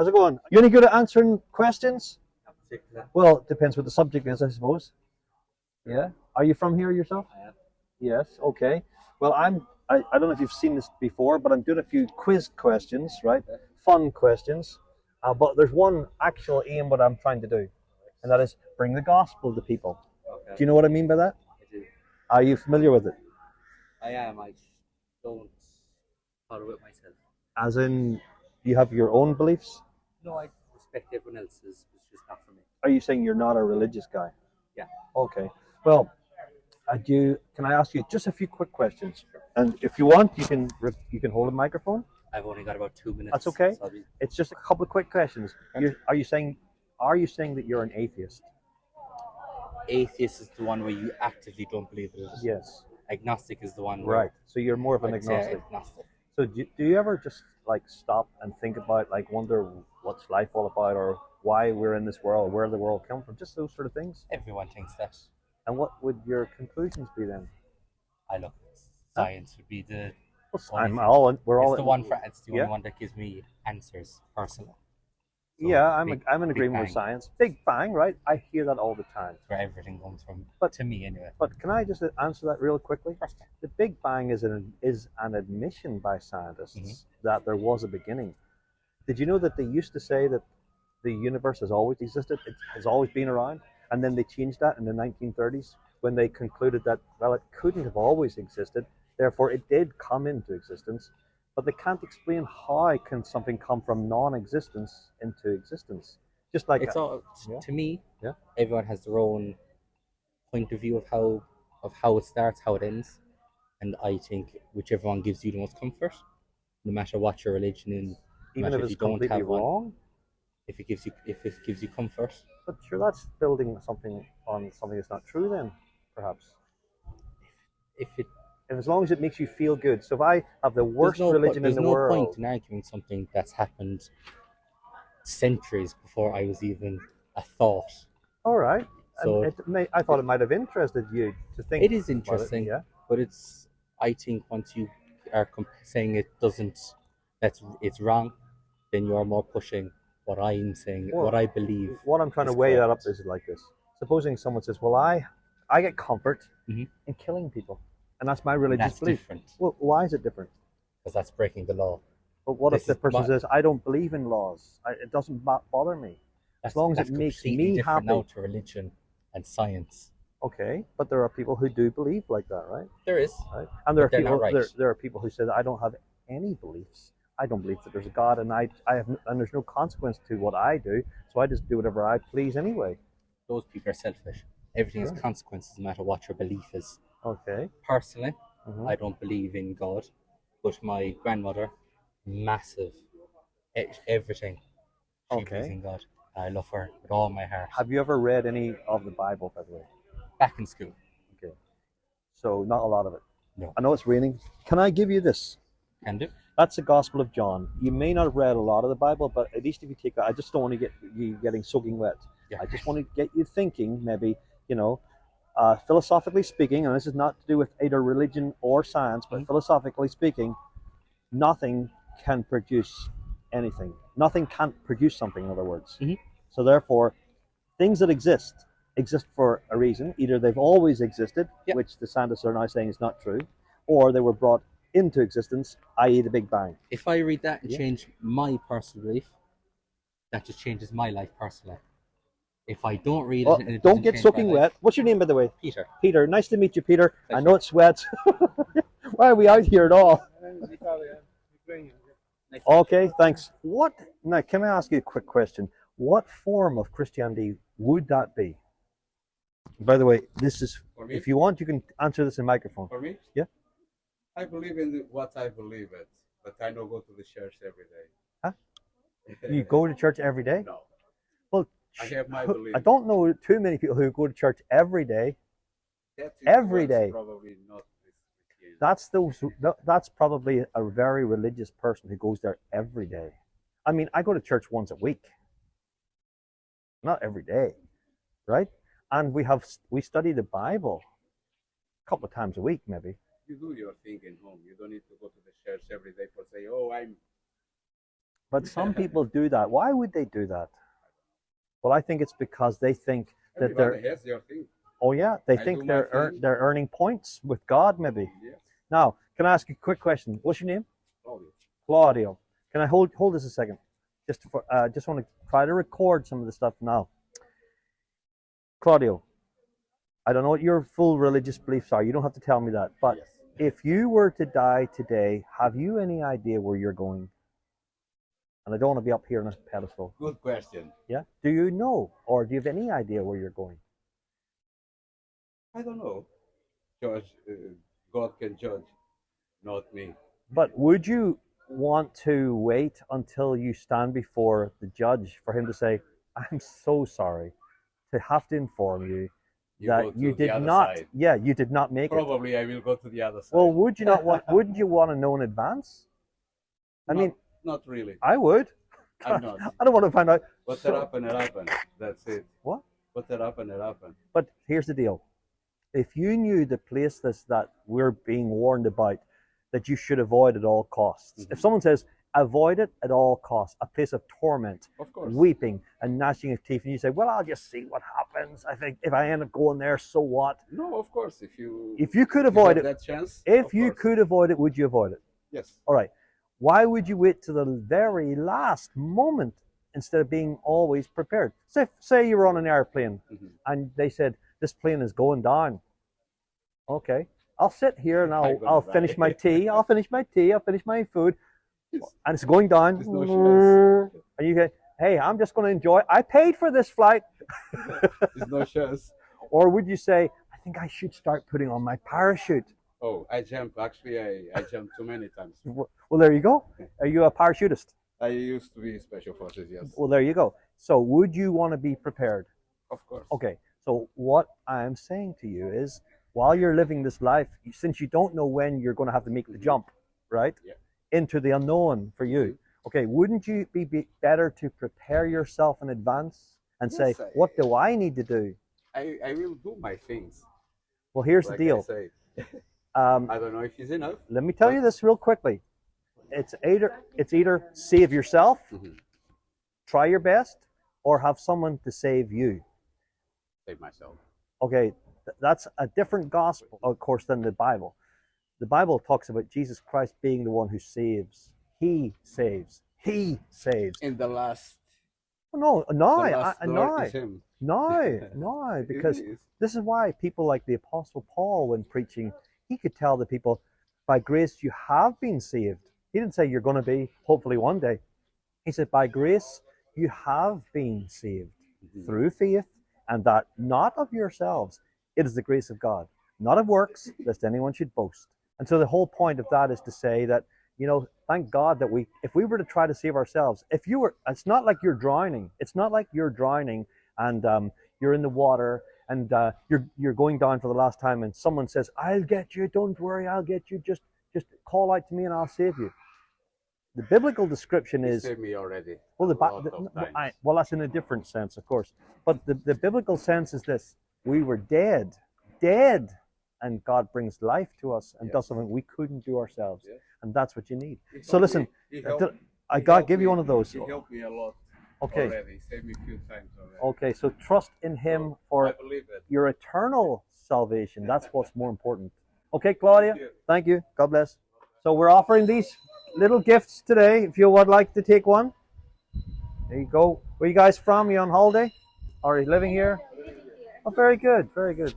How's it going? You any good at answering questions? Well, it depends what the subject is, I suppose. Yeah. Are you from here yourself? I am. Yes. Okay. Well, I don't know if you've seen this before, but I'm doing a few quiz questions, right? Fun questions. But there's one actual aim what I'm trying to do, and that is bring the gospel to people. Okay. Do you know what I mean by that? I do. Are you familiar with it? I am. I don't follow it myself. As in, you have your own beliefs? No, I respect everyone else's. It's just not for me. Are you saying you're not a religious guy? Yeah. Okay. Well, can I ask you just a few quick questions? And if you want, you can hold a microphone. I've only got about 2 minutes. That's okay. So It's just a couple of quick questions. Are you saying that you're an atheist? atheist is the one where you actively don't believe it. Yes. Agnostic is the one where Right. So you're more of an I'd say agnostic. agnostic. So do you ever just like stop and think about, like, wonder what's life all about, or why we're in this world, where the world come from, just those sort of things? Everyone thinks that. And what would your conclusions be then? I look, science would be the We're it's all the one for it's the Yeah. only one that gives me answers personally. So Yeah, I'm in Big agreement with Bang. science. Big Bang, right? I hear that all the time. That's where everything comes from. But- to me anyway. But can I just answer that real quickly? First, The Big Bang is an admission by scientists Mhm. that there was a beginning. Did you know that they used to say that the universe has always existed? It has always been around, and then they changed that in the 1930s when they concluded that, well, it couldn't have always existed. Therefore, it did come into existence, but they can't explain how can something come from non-existence into existence. Just like it's all Yeah. to me. Yeah. Everyone has their own point of view of how it starts, how it ends, and I think whichever one gives you the most comfort, no matter what your religion is, no even matter if if it's you don't completely have one, wrong. if it gives you comfort, But sure, that's building something on something that's not true. Then, perhaps, if it and as long as it makes you feel good. So if I have the worst religion in there's the no world, point in arguing something that's happened centuries before I was even a thought. all right. So And I thought it might have interested you to think. it is about interesting, Yeah. but I think once you are saying it doesn't, it's wrong, then you're more pushing what I'm saying, Well, what I believe. What I'm trying to is weigh that up correct. is like this. Supposing someone says, "Well, I get comfort Mhm. in killing people, and that's my religious That's belief." different Well, why is it different? because that's breaking the law. But what if This the is person my- says, "I don't believe in laws. It doesn't bother me as long as it That's makes completely me different happy"? now to religion and science. Okay, but there are people who do believe like that, right? There is. Right? And there But are they're not people right. there are people who say that I don't have any beliefs. I don't believe that there's a God, and and there's no consequence to what I do, so I just do whatever I please anyway. Those people are selfish. Everything Sure. has consequences no matter what your belief is. Okay. Personally, Mhm. I don't believe in God, but my grandmother, massive, everything. She Okay. believes in God. I love her with all my heart. Have you ever read any of the Bible, by the way? Back in school. Okay. So not a lot of it. No. I know it's raining. Can I give you this? Can do. That's the Gospel of John. You may not have read a lot of the Bible, but at least if you take that, I just don't want to get you getting soaking wet. Yeah. I just want to get you thinking, maybe, philosophically speaking, and this is not to do with either religion or science, but Mhm. philosophically speaking, nothing can produce anything. Nothing can't produce something, in other words. Mhm. So therefore, things that exist for a reason. Either they've always existed, Yep. which the scientists are now saying is not true, or they were brought into existence, i.e. the Big Bang. If I read that and Yeah. change my personal belief, that just changes my life personally. If I don't read Well, it and it don't doesn't get change my soaking life- wet. What's your name, by the way? Peter. Peter. Nice to meet you, Peter. I Thank know it's wet. Why are we out here at all? Nice. Okay, thanks. Now, can I ask you a quick question? What form of Christianity would that be? By the way, this is, For me? if you want, you can answer this in microphone. For me? Yeah. I believe in what I believe it, but I don't go to the church every day. Huh? You go to church every day? No. Well, I have my belief. I don't know too many people who go to church every day. That is every what's day. Probably not Christianity. That's probably a very religious person who goes there every day. I mean, I go to church once a week, not every day, right? And we study the Bible a couple of times a week, maybe. You do your thing in home. You don't need to go to the church every day for say, oh, I'm But some people do that. Why would they do that? Well, I think it's because they think that Everybody has their thing. oh yeah, they I think do my thing. they're earning points with God maybe. Yes. Now, can I ask you a quick question? What's your name? Probably. Claudio. Can I hold this a second? Just want to try to record some of the stuff now. Claudio, I don't know what your full religious beliefs are. You don't have to tell me that. But Yes. if you were to die today, have you any idea where you're going? And I don't want to be up here on a pedestal. Good question. Yeah? Do you know, or do you have any idea where you're going? I don't know. Judge, God can judge, not me. But would you want to wait until you stand before the judge for him to say, I'm so sorry to have to inform you You go that to you the did other not, side. yeah, you did not make it. Probably I will go to the other side. Well, would you not want, wouldn't you want to know in advance? I mean, Not really. I would. I'm not. I don't want to find out. What So- happened, it happened. That's it. What? What happened, it happened. But here's the deal. If you knew the place that we're being warned about, that you should avoid at all costs. If someone says, avoid it at all costs, a place of torment, Of course. weeping and gnashing of teeth, and you say, well, I'll just see what happens. I think if I end up going there, so what? No, of course. If you Could avoid have it, that chance. if of you course. could avoid it, would you avoid it? Yes. All right. Why would you wait to the very last moment instead of being always prepared? Say you were on an airplane and they said, this plane is going down. Okay. I'll sit here and I'm gonna I'll die. finish my tea. I'll finish my food. And it's going down. There's no chance. And you go, hey, I'm just going to enjoy. I paid for this flight. There's no chance. Or would you say, I think I should start putting on my parachute? Oh, I jump. Actually, I jumped too many times. Well, there you go. Are you a parachutist? I used to be special forces. Yes. Well, there you go. So would you want to be prepared? Of course. Okay. So what I'm saying to you is, while you're living this life, since you don't know when you're going to have to make the jump, right? Yeah. Into the unknown for you. Okay, wouldn't you be better to prepare yourself in advance and say, Yes, what do I need to do? I will do my things. Well, here's Like the deal. I say. Um, I don't know if it's enough. let me tell you this real quickly. It's either save yourself, try your best, or have someone to save you. Save myself. Okay, that's a different gospel, of course, than the Bible. The Bible talks about Jesus Christ being the one who saves. He saves. He saves. In the last. No, The no, last Lord is no, him. no, because It is. this is why people like the Apostle Paul, when preaching, he could tell the people, by grace you have been saved. He didn't say you're going to be, hopefully one day. He said, by grace you have been saved through faith, and that not of yourselves. It is the grace of God, not of works, lest anyone should boast. And so the whole point of that is to say that, thank God that if we were to try to save ourselves, it's not like you're drowning. It's not like you're drowning and you're in the water and you're going down for the last time and someone says, I'll get you, don't worry, I'll get you, just call out to me and I'll save you. The biblical description He is, saved me already. well, a lot of times. well, that's in a different sense, of course. But the biblical sense is this: we were dead, and God brings life to us and does something we couldn't do ourselves, Yes. and that's what you need. He So helped listen, me. He helped- I he God helped give you me. one of those. He helped me a lot Okay, already. He saved me a few times already. okay. So trust in Him for I believe it. your eternal salvation. That's what's more important. Okay, Claudia. Thank you. Thank you. God bless. So we're offering these little gifts today. If you would like to take one, there you go. Where you guys from? You on holiday? Or are you living here? Oh, very good. Very good.